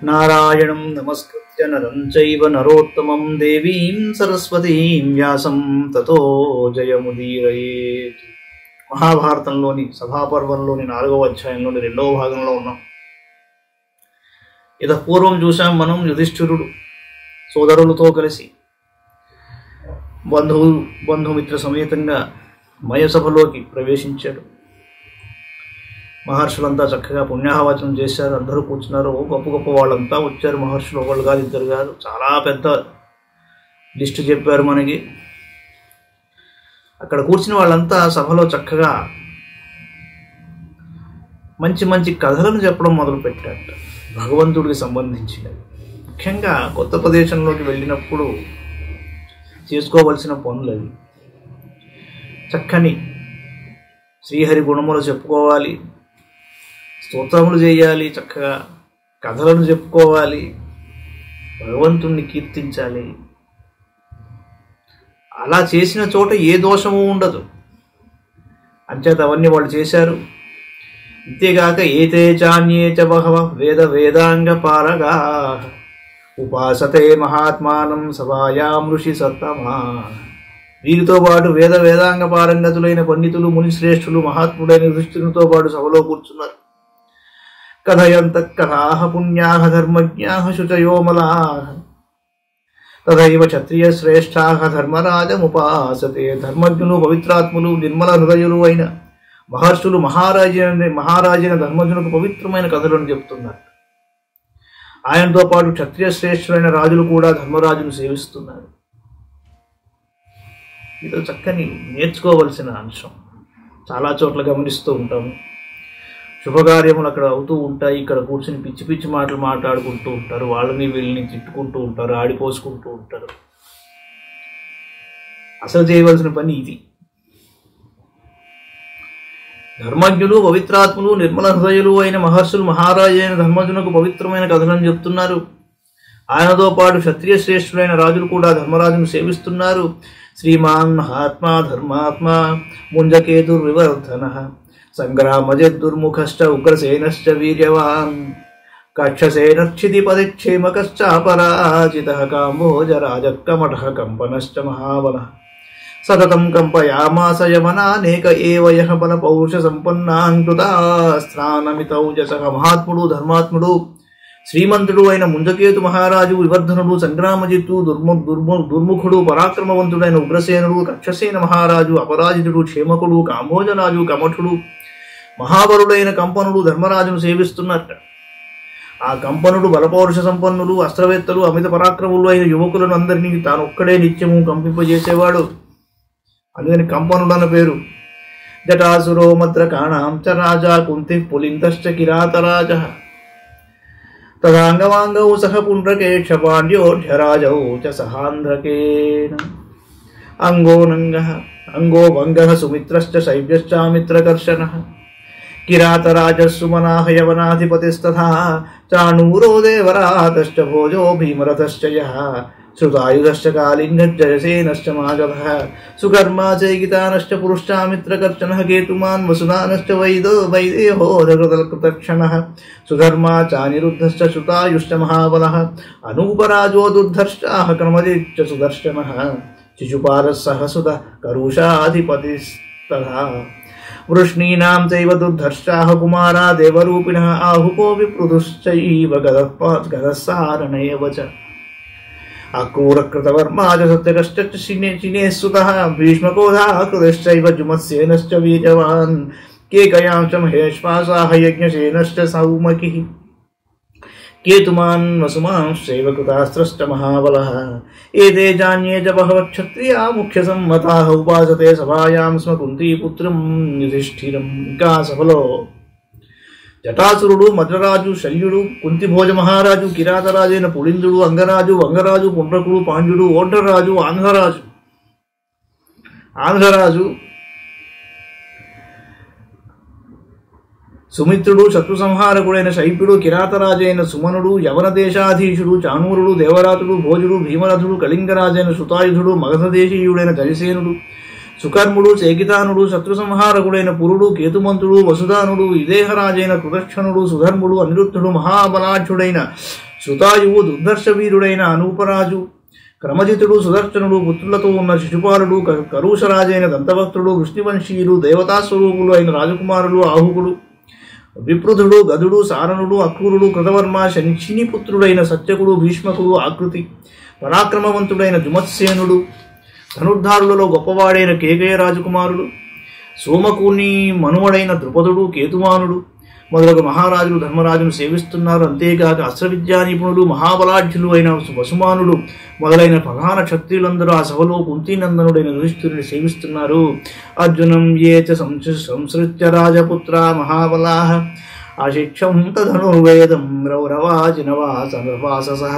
నారాయణం నమస్కృత్య నరం చైవ నరోత్తమం దేవీం సరస్వతీం వ్యాసం తతో జయముదీరయేత్. మహాభారతంలోని సభాపర్వంలోని 4వ అధ్యాయంలోని 2వ భాగంలో ఉన్నాం. ఇత పూర్వం చూసాం మనం యుధిష్ఠిరుడు సోదరులతో కలిసి బంధుమిత్ర సమేతంగా మయసభలోకి ప్రవేశించాడు. మహర్షులంతా చక్కగా పుణ్యాహవచనం చేశారు. అందరూ కూర్చున్నారు. గొప్ప గొప్ప వాళ్ళంతా వచ్చారు. మహర్షులు ఒకళ్ళు కాదు, ఇద్దరు కాదు, చాలా పెద్ద లిస్టు చెప్పారు మనకి. అక్కడ కూర్చుని వాళ్ళంతా సభలో చక్కగా మంచి మంచి కథలను చెప్పడం మొదలుపెట్టారట, భగవంతుడికి సంబంధించినవి. ముఖ్యంగా కొత్త ప్రదేశంలోకి వెళ్ళినప్పుడు చేసుకోవలసిన పనులు అవి. చక్కని శ్రీహరి గుణములు చెప్పుకోవాలి, స్తోత్రములు చేయాలి, చక్కగా కథలను చెప్పుకోవాలి, భగవంతుణ్ణి కీర్తించాలి. అలా చేసిన చోట ఏ దోషము ఉండదు. అంచేత అవన్నీ వాళ్ళు చేశారు. అంతేగాక ఏతే చాన్యే చ బహవ వేదాంగ పారగా ఉపాసతే మహాత్మానం సభాయాం ఋషి సత్తమా. వీరితో పాటు వేదాంగ పారంగతులైన పండితులు, మునిశ్రేష్ఠులు, మహాత్ముడైన యుధిష్ఠిరునితో పాటు సభలో కూర్చున్నారు. కథయంత కథాః పుణ్యాః ధర్మజ్ఞాః శుచయోమలాః తథైవ క్షత్రియ శ్రేష్ఠాః ధర్మరాజముపాసతే. ధర్మజ్ఞులు, పవిత్రాత్ములు, నిర్మల హృదయులు అయిన మహర్షులు మహారాజైన ధర్మజునకు పవిత్రమైన కథలను చెప్తున్నారు. ఆయనతో పాటు క్షత్రియ శ్రేష్ఠులైన రాజులు కూడా ధర్మరాజును సేవిస్తున్నారు. ఇది చక్కని నేర్చుకోవలసిన అంశం. చాలా చోట్ల గమనిస్తూ ఉంటాము. శుభకార్యములు అక్కడ అవుతూ ఉంటాయి. ఇక్కడ కూర్చుని పిచ్చి పిచ్చి మాటలు మాట్లాడుకుంటూ ఉంటారు. వాళ్ళని వీళ్ళని తిట్టుకుంటూ ఉంటారు, ఆడిపోసుకుంటూ ఉంటారు. అసలు చేయవలసిన పని ఇది. ధర్మజ్ఞులు, పవిత్రాత్ములు, నిర్మల హృదయులు అయిన మహర్షులు మహారాజైన ధర్మజునకు పవిత్రమైన కథలను చెప్తున్నారు. ఆయనతో పాటు క్షత్రియ శ్రేష్ఠులైన రాజులు కూడా ధర్మరాజును సేవిస్తున్నారు. శ్రీమాన్ మహాత్మా ధర్మాత్మా ముంజకేతుర్వివర్ధన సంగ్రామజద్దుర్ముఖశ్చ ఉగ్రసేనశ్చ వీర్యవాన్ కక్షసేనక్షితి పదిక్షేమకశ్చాపరాజితః కాంబోజరాజకమఠః కంపనశ్చ మహాబలః సతతం కంపయామాస యమనానేక ఏవ యః బలపౌరుష సంపన్నాన్ కృతాస్త్రానమితౌజసః. మహాత్ముడు, ధర్మాత్ముడు, శ్రీమంతుడు అయిన ముంజకేతు మహారాజు, వివర్ధనుడు, సంగ్రామజిత్తు, దుర్ముఖుడు, పరాక్రమవంతుడైన ఉగ్రసేనుడు, కక్షసేన మహారాజు, అపరాజితుడు, క్షేమకుడు, కాంభోజరాజు, కమఠుడు, మహాబలుడైన కంపనుడు ధర్మరాజును సేవిస్తున్నట్ట. ఆ కంపనుడు బలపౌరుష సంపన్నులు, అస్త్రవేత్తలు, అమిత పరాక్రములు అయిన యువకులను అందరినీ తానొక్కడే నిత్యము కంపింపజేసేవాడు. అందుకని కంపనుడు అన్న పేరు. జటాసురో మద్రకాణాం చ రాజా కుంతి పులింతశ్చ కిరాతరాజః తదాంగవాంగౌ సహ పుండ్రకేక్ష పాండ్యోఢ్యరాజౌ చ సహాంధ్రకేన అంగోనంగః అంగోభంగః సుమిత్రశ్చ శైవ్యశ్చామిత్రకర్షణః కిరాతరాజస్సుమనాః యవనాధిపతిస్తథా చాణూరో దేవరాతశ్చ భోజో భీమరథశ్చ యః శ్రుతాయుధశ్చ కాళింగశ్చయసేనశ్చ మాగధః సుకర్మా చైగితానశ్చ పురుశ్చామిత్రకర్షణః కేతుమాన్ వసుదానశ్చ వైదేహో కృతక్షణః సుధర్మా చానిరుద్ధశ్చ శ్రుతాయుశ్చ మహాబలః అనూపరాజో దుర్ధర్షాః క్రమదిశ్చ సుదర్శనః శిశుపాలः సహసుత కరుషాధిపతిస్తథా వృష్ణీనాం చైవ దుర్ధర్షాః కుమారా దేవరూపిణః ఆహుకో విప్రుదుశ్చైవ గదస్సారణయేవ చ అక్రూరకృతవర్మా చ సత్యకశ్చ చినేస్సుతః భీష్మకోధాకృతశ్చైవ జుమత్సేనశ్చ వీర్యవాన్ కేకయాం చ మహేశ్వాసాః యజ్ఞసేనశ్చ సౌమకిః కేతుమాన్ వసుమాంశ్చైవ కృతాస్త్రశ్చ మహాబలః ఏతే జాన్యే చ బహవః క్షత్రియా ముఖ్యసమ్మతాః ఉపాసతే సభాయాం స్మ కుంతీపుత్రం యుధిష్ఠిరం. ఇంకా సభలో జటాసురుడు, మద్రరాజు, శల్యుడు, కుంతిభోజ మహారాజు, కిరాతరాజైన పులిందుడు, అంగరాజు, వంగరాజు, పుండ్రకుడు, పాండ్యుడు, ఓండ్రరాజు, ఆంధ్రరాజు, సుమిత్రుడు, శత్రు సంహారకుడైన శైప్యుడు, కిరాతరాజైన సుమనుడు, యవన దేశాధీశుడు, చాణూరుడు, దేవరాతుడు, భోజుడు, భీమరథుడు, కళింగరాజైన సుతాయుధుడు, మగధదేశీయుడైన జయసేనుడు, సుకర్ముడు, చేకితానుడు, శత్రు సంహారకుడైన పురుడు, కేతుమంతుడు, వసుదానుడు, విదేహరాజైన కృతక్షణుడు, సుధర్ముడు, అనిరుద్ధుడు, మహాబలాఢ్యుడైన సుతాయువు దుర్ధర్ష వీరుడైన అనూపరాజు, క్రమజితుడు సుదర్శనుడు, పుత్రులతో ఉన్న శిశుపాలుడు, కరుషరాజైన దంతభక్తుడు, వృష్ణివంశీయులు, దేవతాస్వరూపులు అయిన రాజకుమారులు ఆహుకుడు, విప్రుధుడు, గదుడు, సారణుడు, అక్రూరుడు, కృతవర్మ, శనిపుత్రుడైన సత్యకుడు, భీష్మకుడు, ఆకృతి, పరాక్రమవంతుడైన జుమత్సేనుడు, ధనుర్ధారులలో గొప్పవాడైన కేకయ రాజకుమారుడు, సోమకుని మనువడైన ద్రుపదుడు, కేతుమానుడు మొదలగు మహారాజులు ధర్మరాజును సేవిస్తున్నారు. అంతేకాక అస్త్రవిద్యా నిపుణులు, మహాబలాఢ్యులు అయిన వసుమానుడు మొదలైన ప్రధాన క్షత్రియులందరూ ఆ సభలో కుంతీనందనుడైన యుధిష్ఠిరుని సేవిస్తున్నారు. అర్జునం ఏ చ సంసృత్య రాజపుత్ర మహాబలాః అశిక్షం తధనుర్వేదం రౌరవాజినవాససః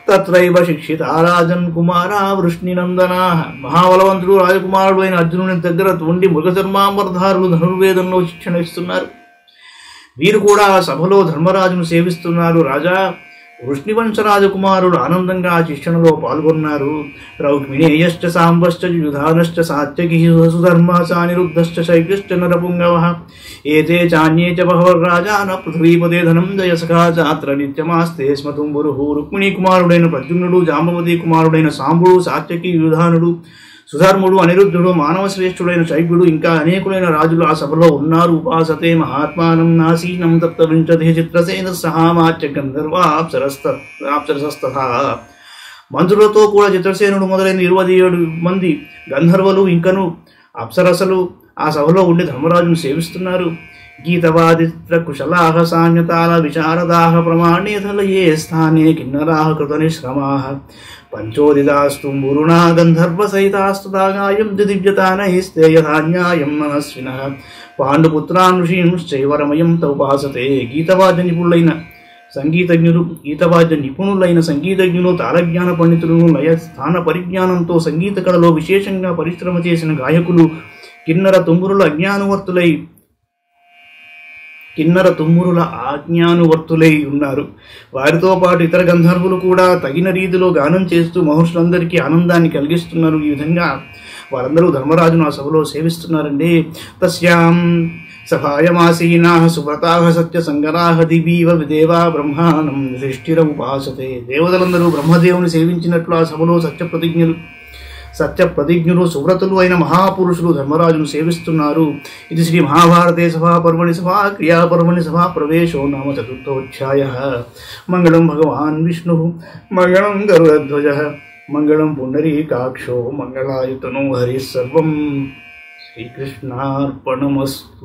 తత్రైవ శిక్షితా రాజన్ కుమారా వృష్ణినందనాః. మహాబలవంతుడు రాజకుమారుడు అయిన అర్జునుని దగ్గర ఉండి మృగచర్మాంబరధారులు ధనుర్వేదంలో శిక్షణ ఇస్తున్నారు. వీరు కూడా ఆ సభలో ధర్మరాజును సేవిస్తున్నారు. రాజా, వృష్ణివంశ రాజకుమారుడు ఆనందంగా ఆ శిక్షణలో పాల్గొన్నారు. రౌక్మిణేయశ్చ సాంబశ్చ యుధానశ్చ సాత్యకి సుధర్మస నిరుద్ధశ్చ శైక్యశ్చ నరపుంగవః ఏతే చాన్యే చ బహవర్రాజాన పృథ్వీపదే ధనంజయ సఖా చాత్ర నిత్యమాస్తే స్మ తుంబురుః. రుక్మిణీ కుమారుడైన ప్రద్యుమ్నుడు, జాంబవతి కుమారుడైన సాంబుడు, సాత్యకి యుధానుడు, సుధర్ముడు, అనిరుద్ధుడు, మానవ శ్రేష్ఠుడైన శైభ్యుడు ఇంకా అనేకులైన రాజులు ఆ సభలో ఉన్నారు. ఉపాసతే మహాత్మానం నాసీనం తప్తవింశతి చిత్రసేన సహామాచ్య గంధర్వాప్సరసస్తథా. మంత్రులతో కూడా చిత్రసేనుడు మొదలైన 27 మంది గంధర్వులు ఇంకను అప్సరసలు ఆ సభలో ఉండి ధర్మరాజును సేవిస్తున్నారు. గీతవాదిత్ర కుశలాః సామ్యతాల విశారదాః ప్రమాణేధలయే స్థానే కిన్నరాః కృతనిశ్రమాః పంచోదితాస్తు మురుణా గంధర్వ సహితాస్తుదాగాయం దివ్యతానైస్తే యథాన్యాయం మనస్వినః పాండుపుత్రాన్ ఋషీంశ్చైవరమయం తౌపాసతే. గీతవాద్య నిపుణులైన సంగీతజ్ఞులు, తాళజ్ఞాన పండితులను, లయ స్థాన పరిజ్ఞానంతో సంగీత కళలో విశేషంగా పరిశ్రమ చేసిన గాయకులు, కిన్నర తుమ్మురుల ఆజ్ఞానువర్తులై ఉన్నారు. వారితో పాటు ఇతర గంధర్వులు కూడా తగిన రీతిలో గానం చేస్తూ మహర్షులందరికీ ఆనందాన్ని కలిగిస్తున్నారు. ఈ విధంగా వారందరూ ధర్మరాజును ఆ సభలో సేవిస్తున్నారండి. తస్యాం సభాయమాసీనాః సువ్రతాః సత్యసంగరాః దివీవ దేవా బ్రహ్మాణం యుధిష్ఠిరముపాసతే. దేవతలందరూ బ్రహ్మదేవుని సేవించినట్లు ఆ సభలో సత్యప్రతిజ్ఞులు సువ్రతులు అయిన మహాపురుషులు ధర్మరాజును సేవిస్తున్నారు. ఇది శ్రీ మహాభారతే సభాపర్వణి సభా క్రియాపర్వణి సభా ప్రవేశో నామ చతుర్థోధ్యాయః. మంగళం భగవాన్ విష్ణుః, మంగళం గరుడధ్వజః, మంగళం పుండరీకాక్షో, మంగళాయతనో హరిః. సర్వం శ్రీకృష్ణార్పణమస్తు.